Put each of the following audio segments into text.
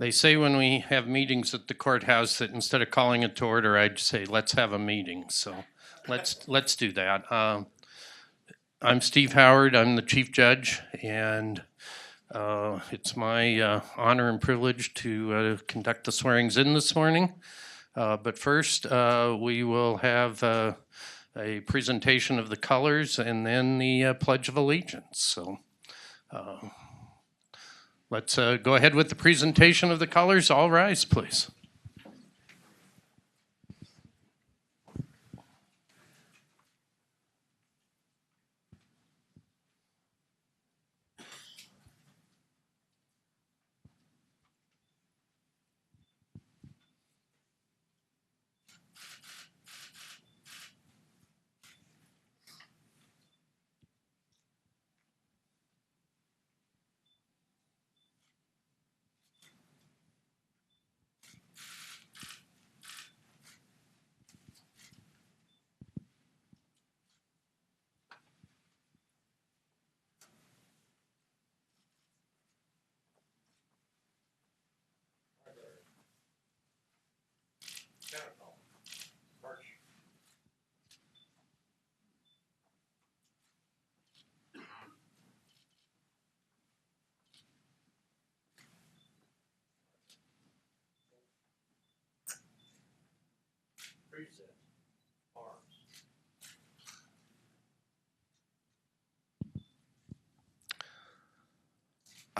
They say when we have meetings at the courthouse that instead of calling it to order, I'd say, let's have a meeting. So let's do that. I'm Steve Howard. I'm the Chief Judge, and it's my honor and privilege to conduct the swearings in this morning. But first, we will have a presentation of the colors and then the Pledge of Allegiance. So let's go ahead with the presentation of the colors. All rise, please.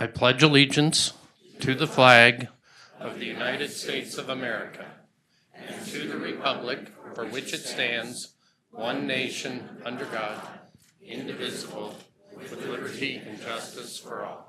I pledge allegiance to the flag of the United States of America and to the republic for which it stands, one nation, under God, indivisible, with liberty and justice for all.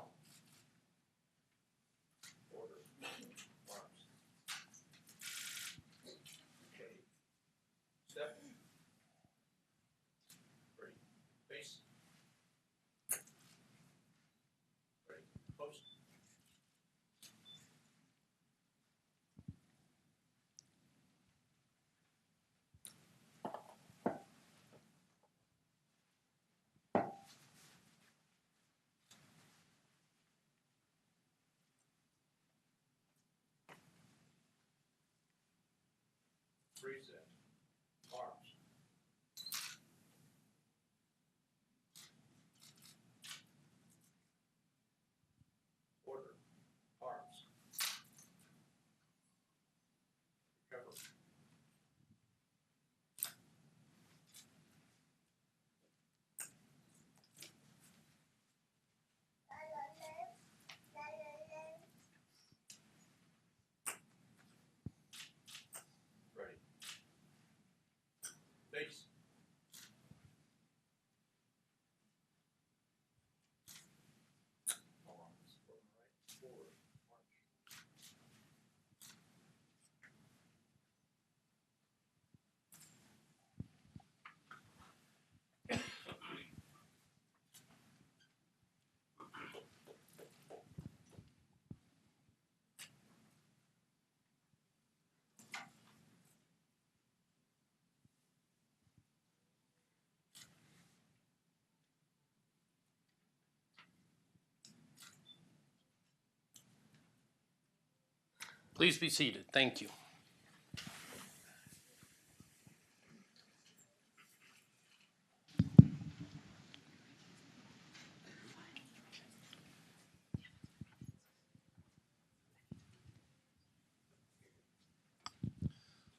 Please be seated. Thank you.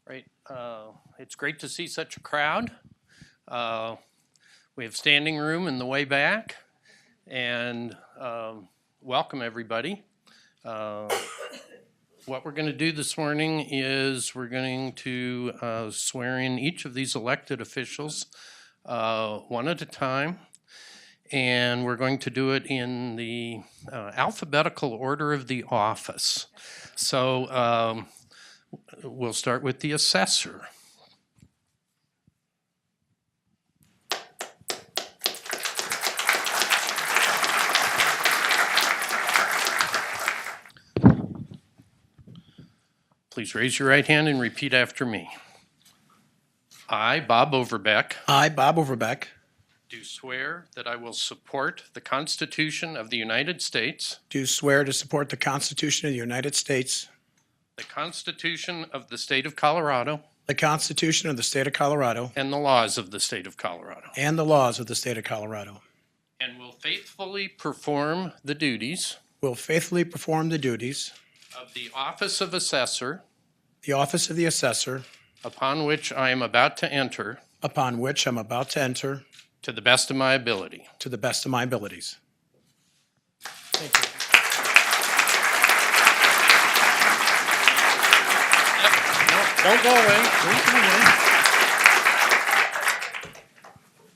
Right. It's great to see such a crowd. We have standing room in the way back, and welcome everybody. What we're going to do this morning is we're going to swear in each of these elected officials one at a time, and we're going to do it in the alphabetical order of the office. So we'll start with the assessor. Please raise your right hand and repeat after me. I, Bob Overbeck, I, Bob Overbeck, do swear that I will support the Constitution of the United States, do swear to support the Constitution of the United States, the Constitution of the State of Colorado, the Constitution of the State of Colorado, and the laws of the State of Colorado, and the laws of the State of Colorado. and will faithfully perform the duties Will faithfully perform the duties of the Office of Assessor the office of the Assessor, upon which I am about to enter upon which I'm about to enter, to the best of my ability. to the best of my abilities. Thank you. Don't go away. Don't go away.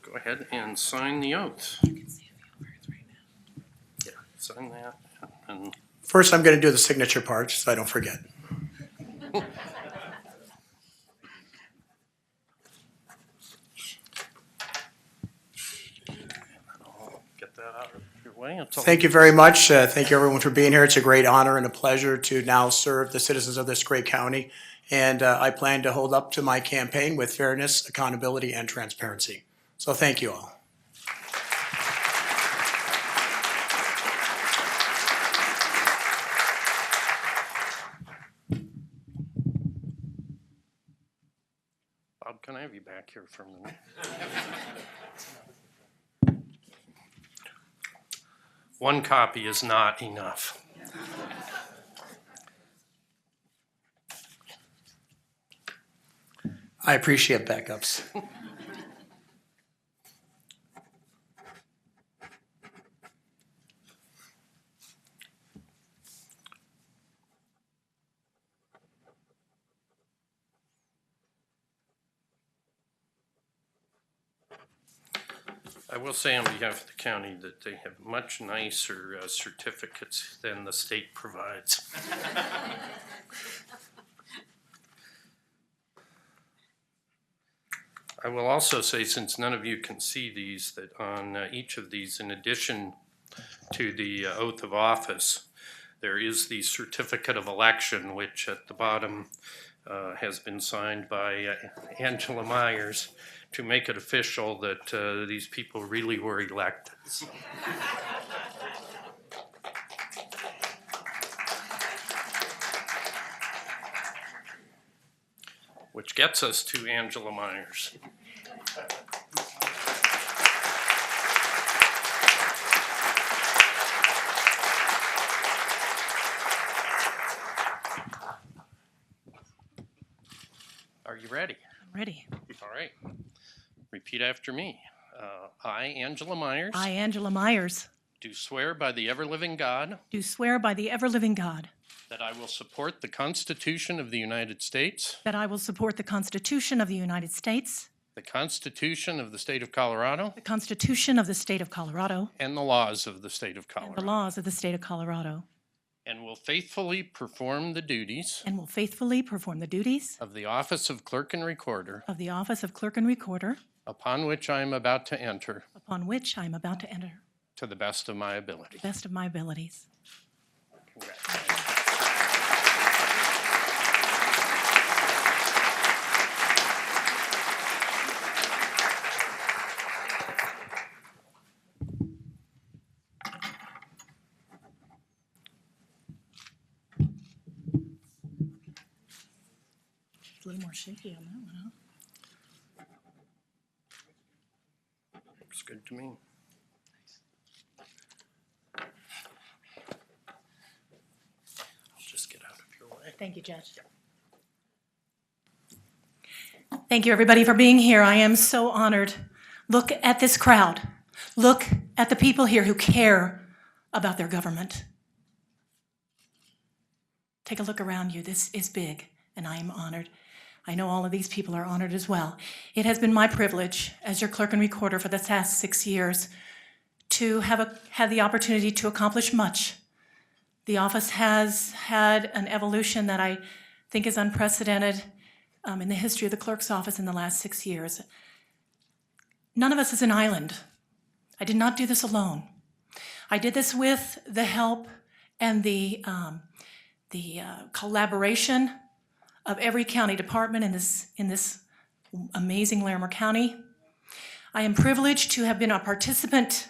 Go ahead and sign the oath. You can say a few words right now. Yeah, sign that. And First, I'm going to do the signature part so I don't forget. I'll get that out of your way. It's all- Thank you very much. Thank you, everyone, for being here. It's a great honor and a pleasure to now serve the citizens of this great county. And I plan to hold up to my campaign with fairness, accountability, and transparency. So thank you all. Bob, can I have you back here for a minute? One copy is not enough. I appreciate backups. I will say on behalf of the county that they have much nicer certificates than the state provides. I will also say, since none of you can see these, that on each of these, in addition to the oath of office, there is the certificate of election, which at the bottom has been signed by Angela Myers to make it official that these people really were elected. So. Which gets us to Angela Myers. Are you ready? I'm ready. All right. Repeat after me. I, Angela Myers, I, Angela Myers, do swear by the ever-living God do swear by the ever-living God that I will support the Constitution of the United States, that I will support the Constitution of the United States, the Constitution of the State of Colorado, the Constitution of the State of Colorado, and the laws of the State of and the Colorado, laws of the State of Colorado, and will faithfully perform the duties and will faithfully perform the duties of the Office of Clerk and Recorder of the Office of Clerk and Recorder, upon which I am about to enter upon which I am about to enter, to the best of my ability. best of my abilities. Congratulations. A little more shaky on that one, huh? Looks good to me. I'll just get out of your way. Thank you, Judge. Thank you, everybody, for being here. I am so honored. Look at this crowd. Look at the people here who care about their government. Take a look around you. This is big, and I am honored. I know all of these people are honored as well. It has been my privilege as your clerk and recorder for the past 6 years to have the opportunity to accomplish much. The office has had an evolution that I think is unprecedented in the history of the clerk's office in the last 6 years. None of us is an island. I did not do this alone. I did this with the help and the collaboration of every county department in this amazing Larimer County. I am privileged to have been a participant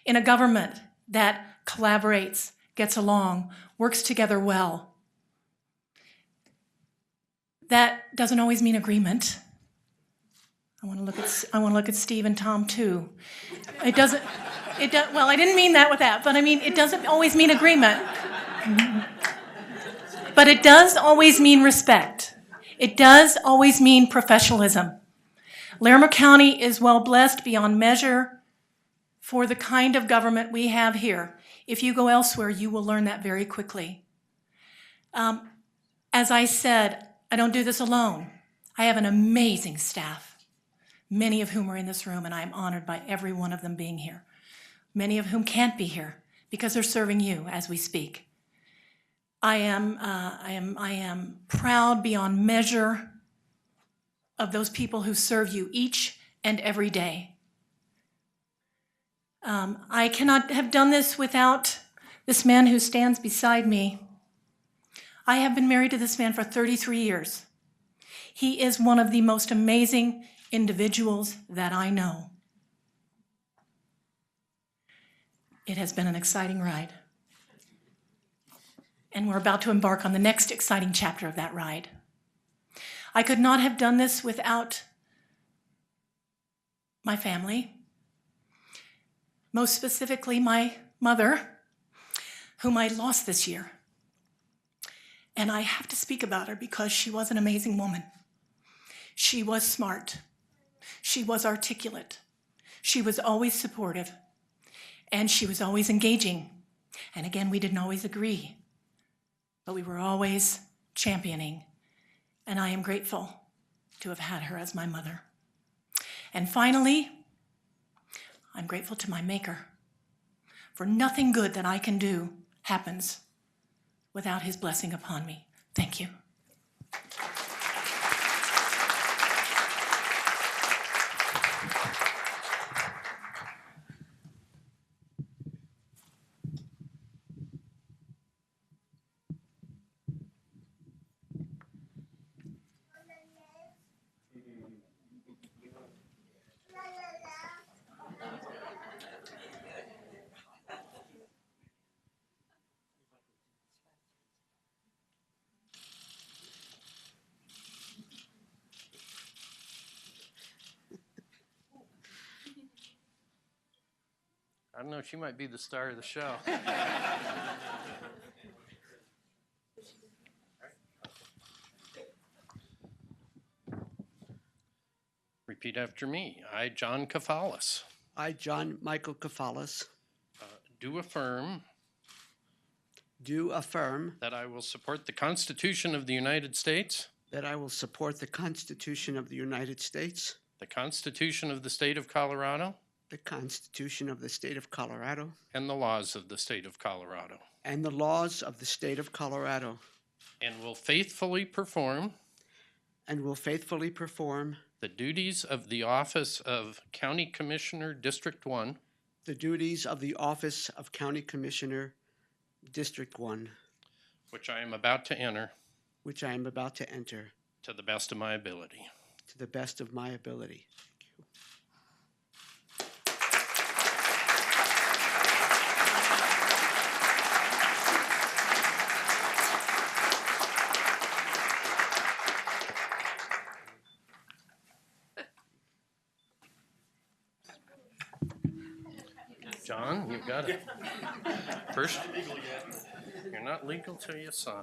in a government that collaborates, gets along, works together well. That doesn't always mean agreement. I want to look at Steve and Tom too. Well, I didn't mean that with that, but I mean, it doesn't always mean agreement. But it does always mean respect. It does always mean professionalism. Larimer County is well blessed beyond measure for the kind of government we have here. If you go elsewhere, you will learn that very quickly. As I said, I don't do this alone. I have an amazing staff, many of whom are in this room, and I am honored by every one of them being here. Many of whom can't be here because they're serving you as we speak. I am proud beyond measure of those people who serve you each and every day. I cannot have done this without this man who stands beside me. I have been married to this man for 33 years. He is one of the most amazing individuals that I know. It has been an exciting ride. And we're about to embark on the next exciting chapter of that ride. I could not have done this without my family, most specifically my mother, whom I lost this year. And I have to speak about her because she was an amazing woman. She was smart. She was articulate. She was always supportive. And she was always engaging. And again, we didn't always agree, but we were always championing. And I am grateful to have had her as my mother. And finally, I'm grateful to my Maker, for nothing good that I can do happens without his blessing upon me. Thank you. I don't know, she might be the star of the show. Repeat after me. I, John Kefalas, I, John Michael Kefalas, do affirm do affirm that I will support the Constitution of the United States, that I will support the Constitution of the United States, the Constitution of the State of Colorado, the Constitution of the State of Colorado, and the laws of the State of Colorado, and the laws of the State of Colorado, and will faithfully perform and will faithfully perform the duties of the office of County Commissioner, District 1, the duties of the office of County Commissioner, District 1, which I am about to enter which I am about to enter to the best of my ability. to the best of my ability. John, you got it. First, you're not legal till you sign.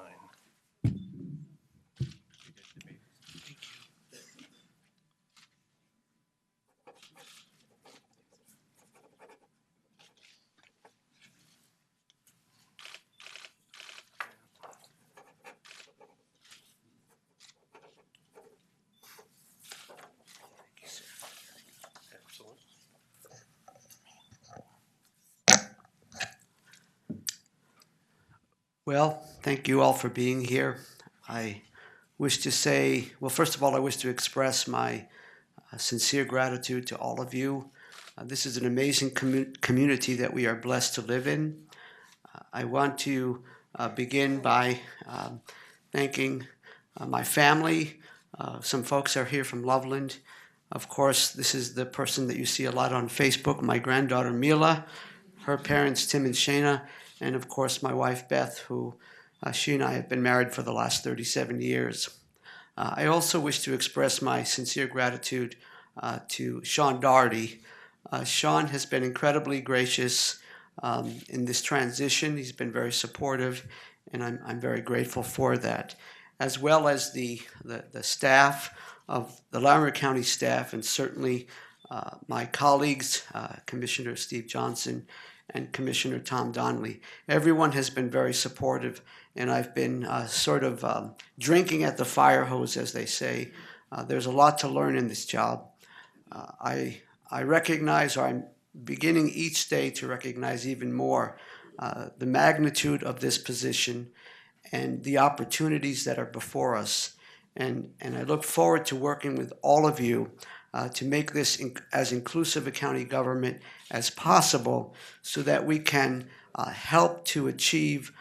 Excellent. Well, thank you all for being here. I wish to say, well, first of all, I wish to express my sincere gratitude to all of you. This is an amazing community that we are blessed to live in. I want to begin by thanking my family. Some folks are here from Loveland. Of course, this is the person that you see a lot on Facebook, my granddaughter Mila, her parents Tim and Shana, and of course my wife Beth, who she and I have been married for the last 37 years. I also wish to express my sincere gratitude to Sean Doherty. Sean has been incredibly gracious in this transition. He's been very supportive, and I'm very grateful for that, as well as the staff of the Larimer County staff, and certainly my colleagues, Commissioner Steve Johnson and Commissioner Tom Donnelly. Everyone has been very supportive, and I've been drinking at the fire hose, as they say. There's a lot to learn in this job. I recognize, or I'm beginning each day to recognize even more the magnitude of this position and the opportunities that are before us. And I look forward to working with all of you to make this as inclusive a county government as possible so that we can help to achieve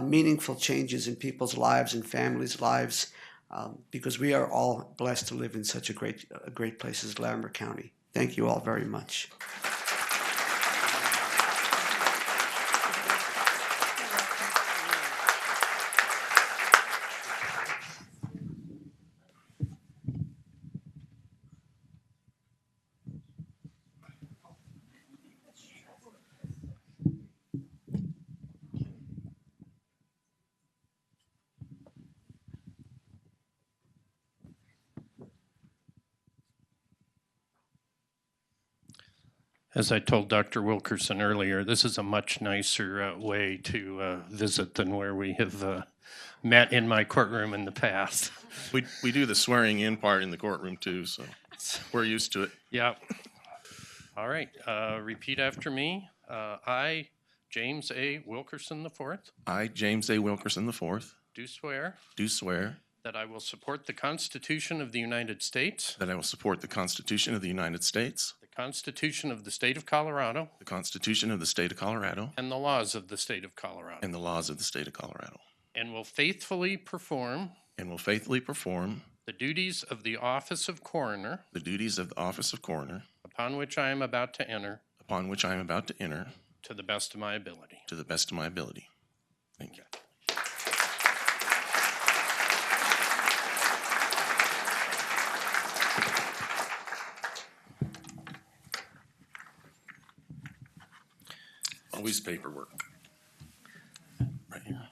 meaningful changes in people's lives and families' lives because we are all blessed to live in such a great place as Larimer County. Thank you all very much. As I told Dr. Wilkerson earlier, this is a much nicer way to visit than where we have met in my courtroom in the past. We do the swearing in part in the courtroom too, so we're used to it. Yeah. All right. Repeat after me. I, James A. Wilkerson IV, I, James A. Wilkerson IV, do swear do swear that I will support the Constitution of the United States, that I will support the Constitution of the United States, the Constitution of the State of Colorado, the Constitution of the State of Colorado, and the laws of the State of Colorado, and the laws of the State of Colorado, and will faithfully perform and will faithfully perform the duties of the office of coroner the duties of the office of coroner upon which I am about to enter upon which I am about to enter to the best of my ability. to the best of my ability. Thank you. Always paperwork. Right here.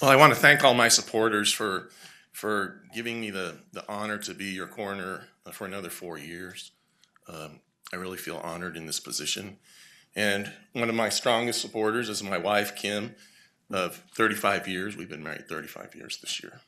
Well, I want to thank all my supporters for giving me the honor to be your coroner for another 4 years. I really feel honored in this position. And one of my strongest supporters is my wife, Kim, of 35 years. We've been married 35 years this year.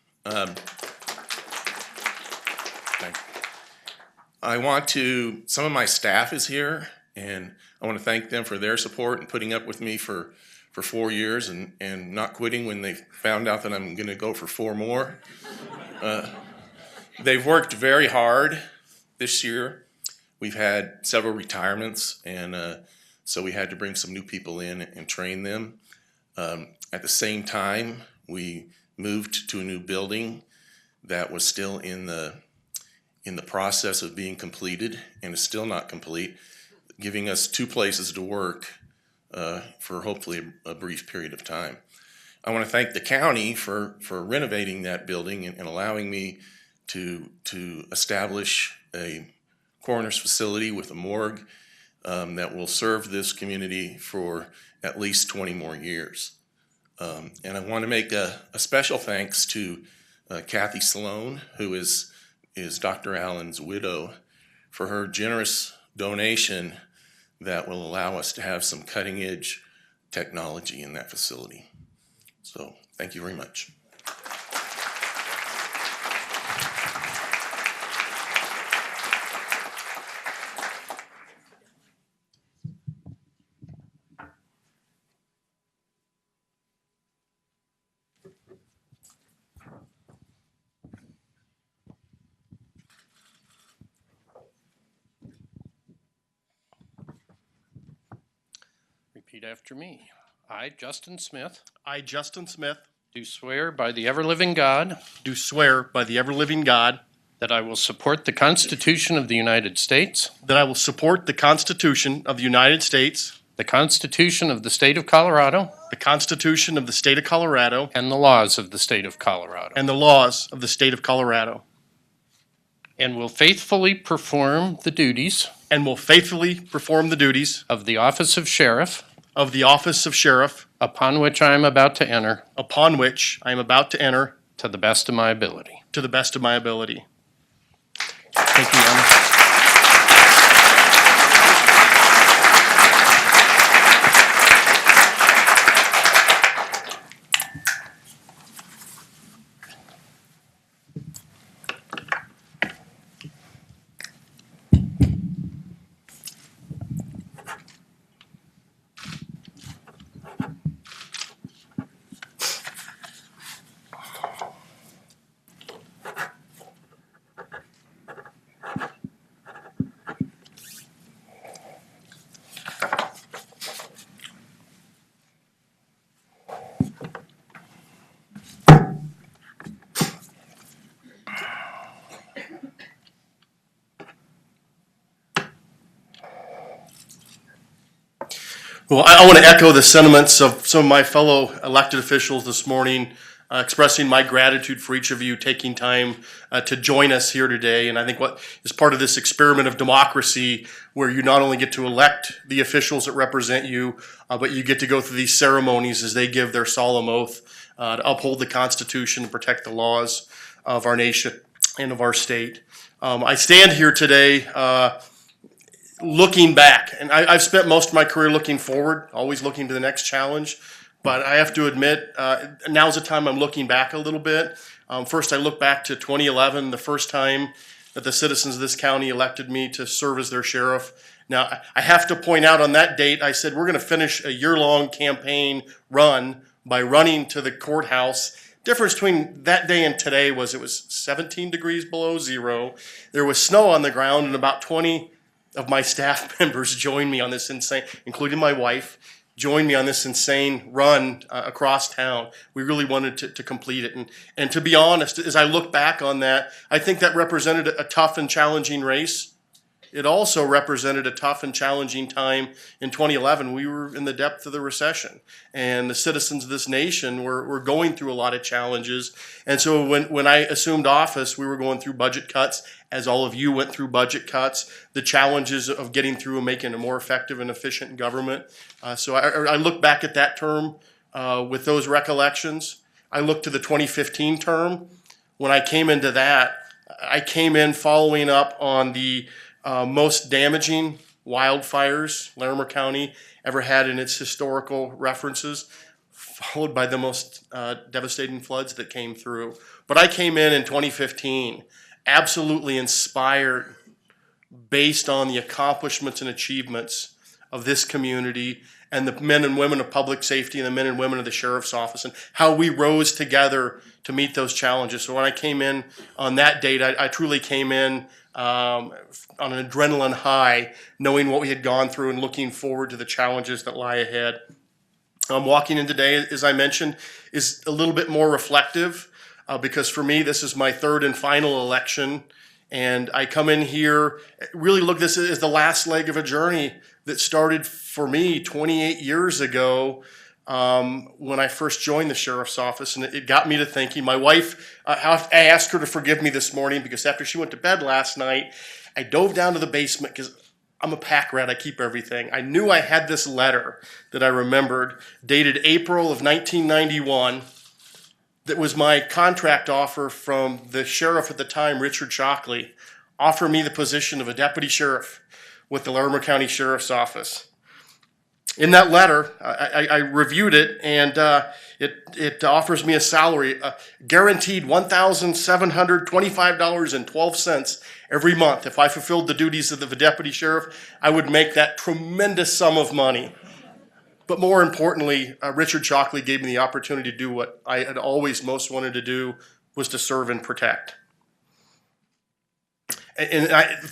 Some of my staff is here, and I want to thank them for their support and putting up with me for 4 years and not quitting when they found out that I'm going to go for 4 more. They've worked very hard this year. We've had several retirements, and so we had to bring some new people in and train them. At the same time, we moved to a new building that was still in the process of being completed and is still not complete, giving us 2 places to work for hopefully a brief period of time. I want to thank the county for renovating that building and allowing me to establish a coroner's facility with a morgue that will serve this community for at least 20 more years. And I want to make a special thanks to Kathy Sloan, who is Dr. Allen's widow, for her generous donation that will allow us to have some cutting-edge technology in that facility. So, thank you very much. Repeat after me. I, Justin Smith, I, Justin Smith, do swear by the ever-living God do swear by the ever-living God that I will support the Constitution of the United States, that I will support the Constitution of the United States, the Constitution of the State of Colorado, the Constitution of the State of Colorado, and the laws of the State of Colorado, and the laws of the State of Colorado, and will faithfully perform the duties and will faithfully perform the duties of the office of sheriff of the office of sheriff upon which I am about to enter upon which I am about to enter to the best of my ability. to the best of my ability. Thank you, Your Honor. Well, I want to echo the sentiments of some of my fellow elected officials this morning, expressing my gratitude for each of you taking time to join us here today. And I think what is part of this experiment of democracy, where you not only get to elect the officials that represent you, but you get to go through these ceremonies as they give their solemn oath to uphold the Constitution and protect the laws of our nation and of our state. I stand here today looking back, and I've spent most of my career looking forward, always looking to the next challenge. But I have to admit, now's the time I'm looking back a little bit. First, I look back to 2011, the first time that the citizens of this county elected me to serve as their sheriff. Now, I have to point out on that date, I said we're going to finish a year-long campaign run by running to the courthouse. Difference between that day and today was it was 17 degrees below zero. There was snow on the ground, and about 20 of my staff members joined me on this insane, including my wife, joined me on this insane run across town. We really wanted to complete it. And to be honest, as I look back on that, I think that represented a tough and challenging race. It also represented a tough and challenging time in 2011. We were in the depth of the recession, and the citizens of this nation were going through a lot of challenges. And so when I assumed office, we were going through budget cuts, as all of you went through budget cuts, the challenges of getting through and making a more effective and efficient government. So I look back at that term with those recollections. I look to the 2015 term. When I came into that, I came in following up on the most damaging wildfires Larimer County ever had in its historical references, followed by the most devastating floods that came through. But I came in 2015 absolutely inspired based on the accomplishments and achievements of this community and the men and women of public safety and the men and women of the sheriff's office and how we rose together to meet those challenges. So when I came in on that date, I truly came in on an adrenaline high, knowing what we had gone through and looking forward to the challenges that lie ahead. Walking in today, as I mentioned, is a little bit more reflective because for me, this is my third and final election. And I come in here, really look, this is the last leg of a journey that started for me 28 years ago when I first joined the sheriff's office. And it got me to thinking. My wife, I asked her to forgive me this morning because after she went to bed last night, I dove down to the basement because I'm a pack rat. I keep everything. I knew I had this letter that I remembered dated April of 1991 that was my contract offer from the sheriff at the time, Richard Shockley, offered me the position of a deputy sheriff with the Larimer County Sheriff's Office. In that letter, I reviewed it, and it offers me a salary, guaranteed $1,725.12 every month. If I fulfilled the duties of the deputy sheriff, I would make that tremendous sum of money. But more importantly, Richard Shockley gave me the opportunity to do what I had always most wanted to do, was to serve and protect.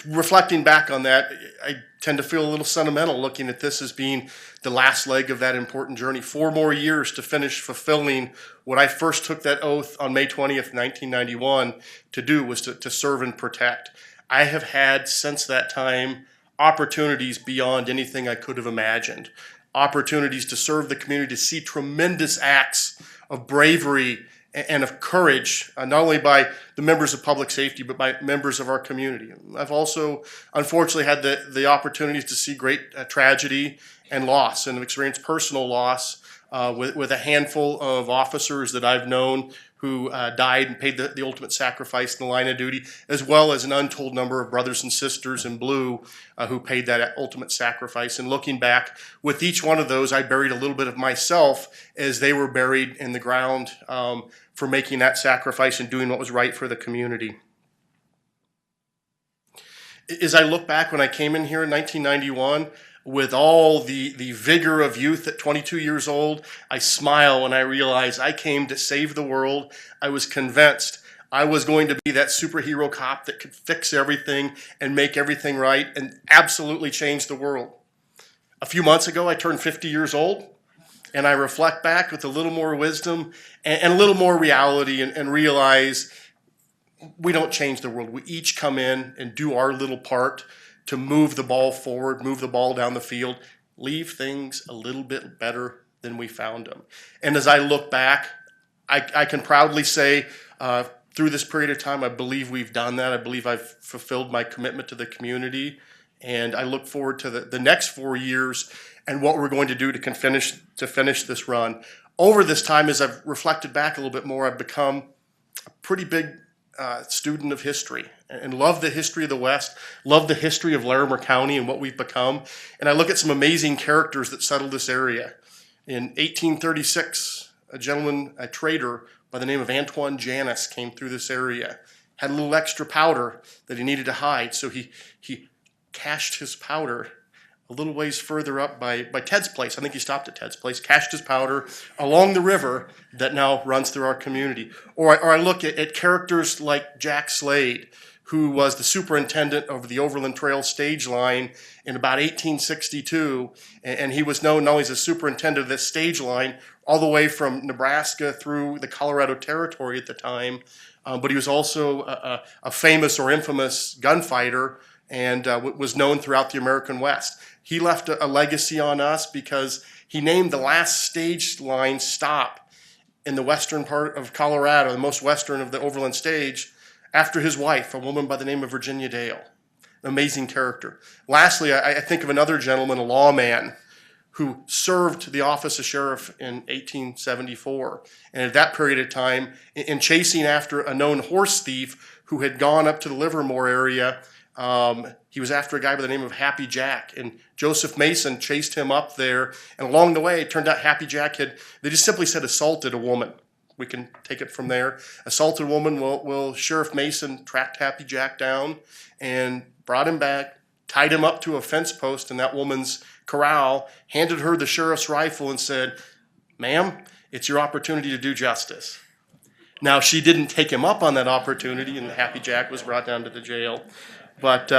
Reflecting back on that, I tend to feel a little sentimental looking at this as being the last leg of that important journey. 4 more years to finish fulfilling what I first took that oath on May 20th, 1991 to do, was to serve and protect. I have had since that time opportunities beyond anything I could have imagined. Opportunities to serve the community, to see tremendous acts of bravery and of courage, not only by the members of public safety, but by members of our community. I've also, unfortunately, had the opportunities to see great tragedy and loss, and experienced personal loss with a handful of officers that I've known who died and paid the ultimate sacrifice in the line of duty, as well as an untold number of brothers and sisters in blue who paid that ultimate sacrifice. And looking back, with each one of those, I buried a little bit of myself as they were buried in the ground for making that sacrifice and doing what was right for the community. As I look back when I came in here in 1991, with all the vigor of youth at 22 years old, I smile when I realize I came to save the world. I was convinced I was going to be that superhero cop that could fix everything and make everything right and absolutely change the world. A few months ago, I turned 50 years old, and I reflect back with a little more wisdom and a little more reality and realize we don't change the world. We each come in and do our little part to move the ball forward, move the ball down the field, leave things a little bit better than we found them. And as I look back, I can proudly say through this period of time, I believe we've done that. I believe I've fulfilled my commitment to the community. And I look forward to the next 4 years and what we're going to do to finish this run. Over this time, as I've reflected back a little bit more, I've become a pretty big student of history and love the history of the West, love the history of Larimer County and what we've become. And I look at some amazing characters that settled this area. In 1836, a trader by the name of Antoine Janus came through this area, had a little extra powder that he needed to hide, so he cached his powder a little ways further up by Ted's place. I think he stopped at Ted's place, cached his powder along the river that now runs through our community. Or I look at characters like Jack Slade, who was the superintendent of the Overland Trail stage line in about 1862. And he was known not only as a superintendent of this stage line all the way from Nebraska through the Colorado Territory at the time, but he was also a famous or infamous gunfighter and was known throughout the American West. He left a legacy on us because he named the last stage line stop in the western part of Colorado, the most western of the Overland stage, after his wife, a woman by the name of Virginia Dale. An amazing character. Lastly, I think of another gentleman, a lawman, who served the office of sheriff in 1874. And at that period of time, in chasing after a known horse thief who had gone up to the Livermore area, he was after a guy by the name of Happy Jack, and Joseph Mason chased him up there. And along the way, it turned out Happy Jack they just simply said assaulted a woman. We can take it from there. Assaulted a woman. Well, Sheriff Mason tracked Happy Jack down and brought him back, tied him up to a fence post in that woman's corral, handed her the sheriff's rifle and said, "Ma'am, it's your opportunity to do justice." Now, she didn't take him up on that opportunity, and Happy Jack was brought down to the jail. But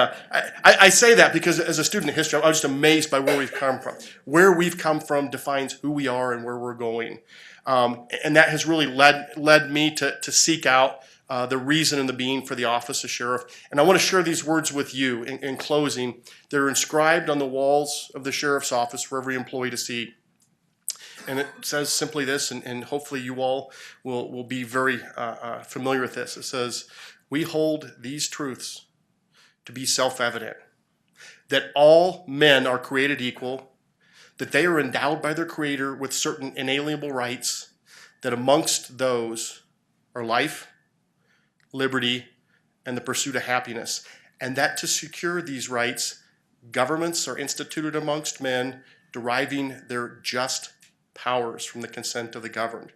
I say that because as a student of history, I'm just amazed by where we've come from. Where we've come from defines who we are and where we're going. And that has really led me to seek out the reason and the being for the office of sheriff. And I want to share these words with you in closing. They're inscribed on the walls of the sheriff's office for every employee to see. And it says simply this, and hopefully you all will be very familiar with this. It says, "We hold these truths to be self-evident, that all men are created equal, that they are endowed by their Creator with certain inalienable rights, that amongst those are life, liberty, and the pursuit of happiness, and that to secure these rights, governments are instituted amongst men, deriving their just powers from the consent of the governed."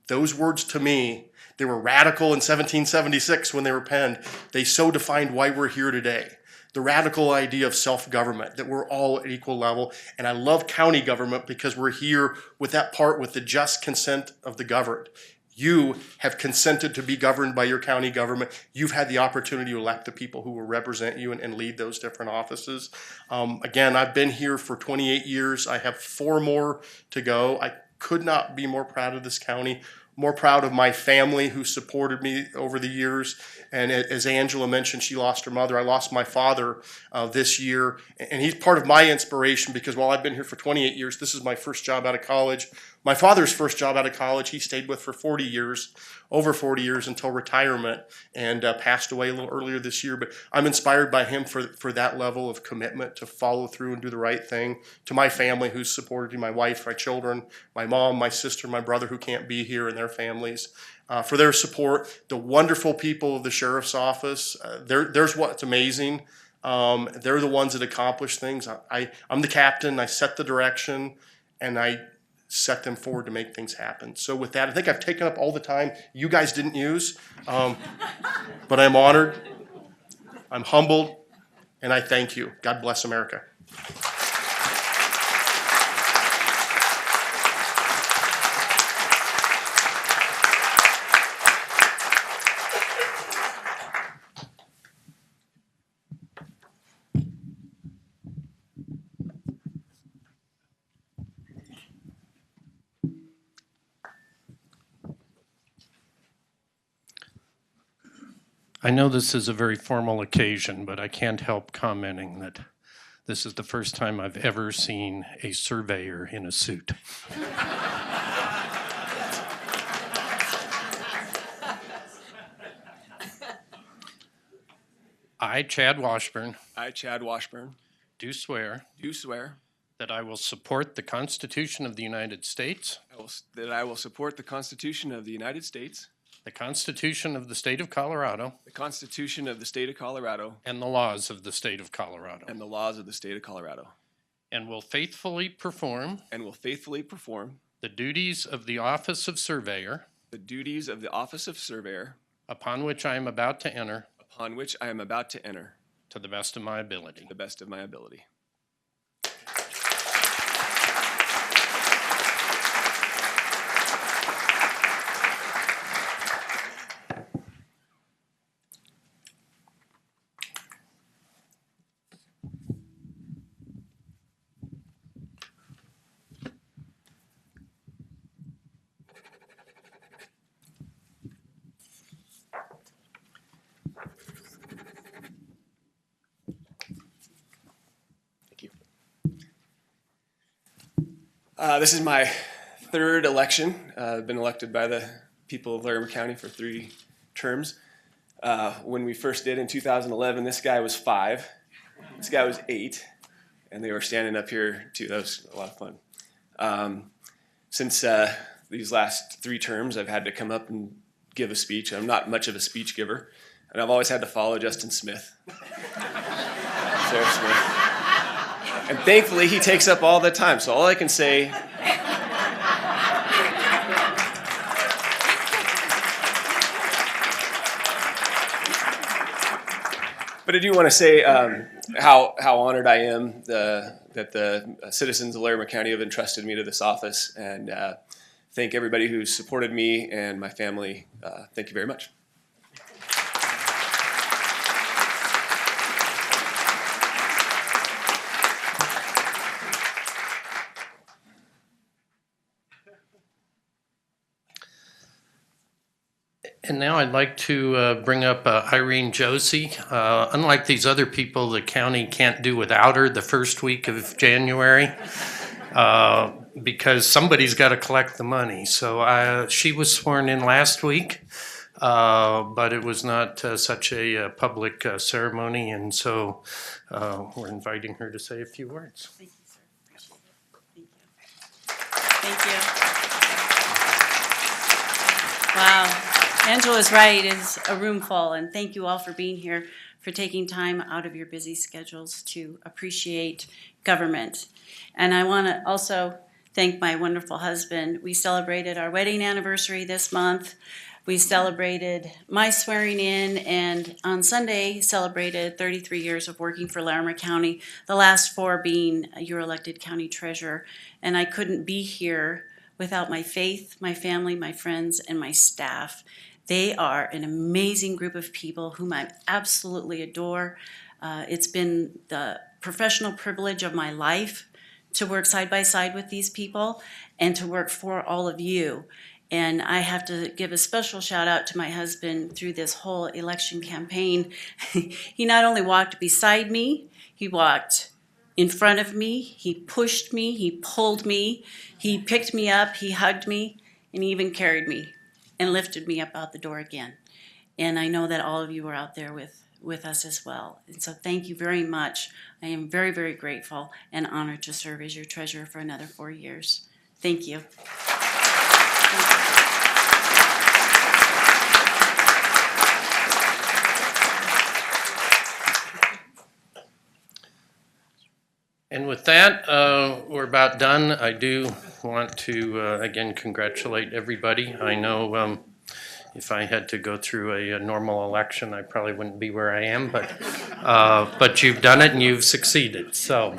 Those words to me, they were radical in 1776 when they were penned. They so defined why we're here today. The radical idea of self-government, that we're all at equal level. And I love county government because we're here with that part with the just consent of the governed. You have consented to be governed by your county government. You've had the opportunity to elect the people who will represent you and lead those different offices. Again, I've been here for 28 years. I have 4 more to go. I could not be more proud of this county, more proud of my family who supported me over the years. And as Angela mentioned, she lost her mother. I lost my father this year. And he's part of my inspiration because while I've been here for 28 years, this is my first job out of college. My father's first job out of college, he stayed with for 40 years, over 40 years until retirement, and passed away a little earlier this year. But I'm inspired by him for that level of commitment to follow through and do the right thing. To my family who's supported me, my wife, my children, my mom, my sister, my brother who can't be here, and their families, for their support. The wonderful people of the sheriff's office, there's what's amazing. They're the ones that accomplish things. I'm the captain, I set the direction, and I set them forward to make things happen. So with that, I think I've taken up all the time you guys didn't use, but I'm honored, I'm humbled, and I thank you. God bless America. I know this is a very formal occasion, but I can't help commenting that this is the first time I've ever seen a surveyor in a suit. I, Chad Washburn, I, Chad Washburn, do swear do swear that I will support the Constitution of the United States, that I will support the Constitution of the United States, the Constitution of the State of Colorado, the Constitution of the State of Colorado, and the laws of the State of Colorado, and the laws of the State of Colorado, and will faithfully perform and will faithfully perform the duties of the office of surveyor the duties of the office of surveyor upon which I am about to enter upon which I am about to enter to the best of my ability. to the best of my ability. This is my 3rd election. I've been elected by the people of Larimer County for 3 terms. When we first did in 2011, this guy was 5, this guy was 8, and they were standing up here too. That was a lot of fun. Since these last 3 terms, I've had to come up and give a speech. I'm not much of a speech giver, and I've always had to follow Justin Smith. Sarah Smith. And thankfully, he takes up all the time. So all I can say, but I do want to say how honored I am that the citizens of Larimer County have entrusted me to this office, and thank everybody who's supported me and my family. Thank you very much. And now I'd like to bring up Irene Josey. Unlike these other people, the county can't do without her the first week of January because somebody's got to collect the money. So she was sworn in last week, but it was not such a public ceremony, and so we're inviting her to say a few words. Thank you, sir. Appreciate it. Thank you. Thank you. Wow. Angela's right, it's a room full, and thank you all for being here, for taking time out of your busy schedules to appreciate government. And I want to also thank my wonderful husband. We celebrated our wedding anniversary this month. We celebrated my swearing in, and on Sunday celebrated 33 years of working for Larimer County, the last 4 being your elected county treasurer. And I couldn't be here without my faith, my family, my friends, and my staff. They are an amazing group of people whom I absolutely adore. It's been the professional privilege of my life to work side by side with these people and to work for all of you. And I have to give a special shout out to my husband through this whole election campaign. He not only walked beside me, he walked in front of me, he pushed me, he pulled me, he picked me up, he hugged me, and he even carried me and lifted me up out the door again. And I know that all of you are out there with us as well. And so thank you very much. I am very, very grateful and honored to serve as your treasurer for another 4 years. Thank you. And with that, we're about done. I do want to, again, congratulate everybody. I know if I had to go through a normal election, I probably wouldn't be where I am, but you've done it and you've succeeded. So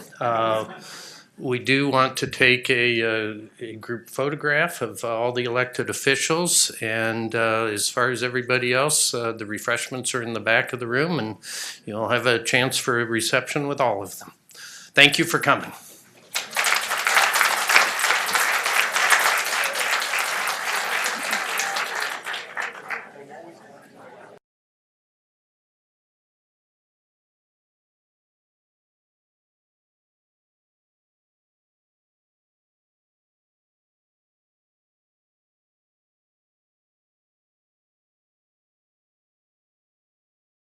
we do want to take a group photograph of all the elected officials. And as far as everybody else, the refreshments are in the back of the room, and you'll have a chance for a reception with all of them. Thank you for coming.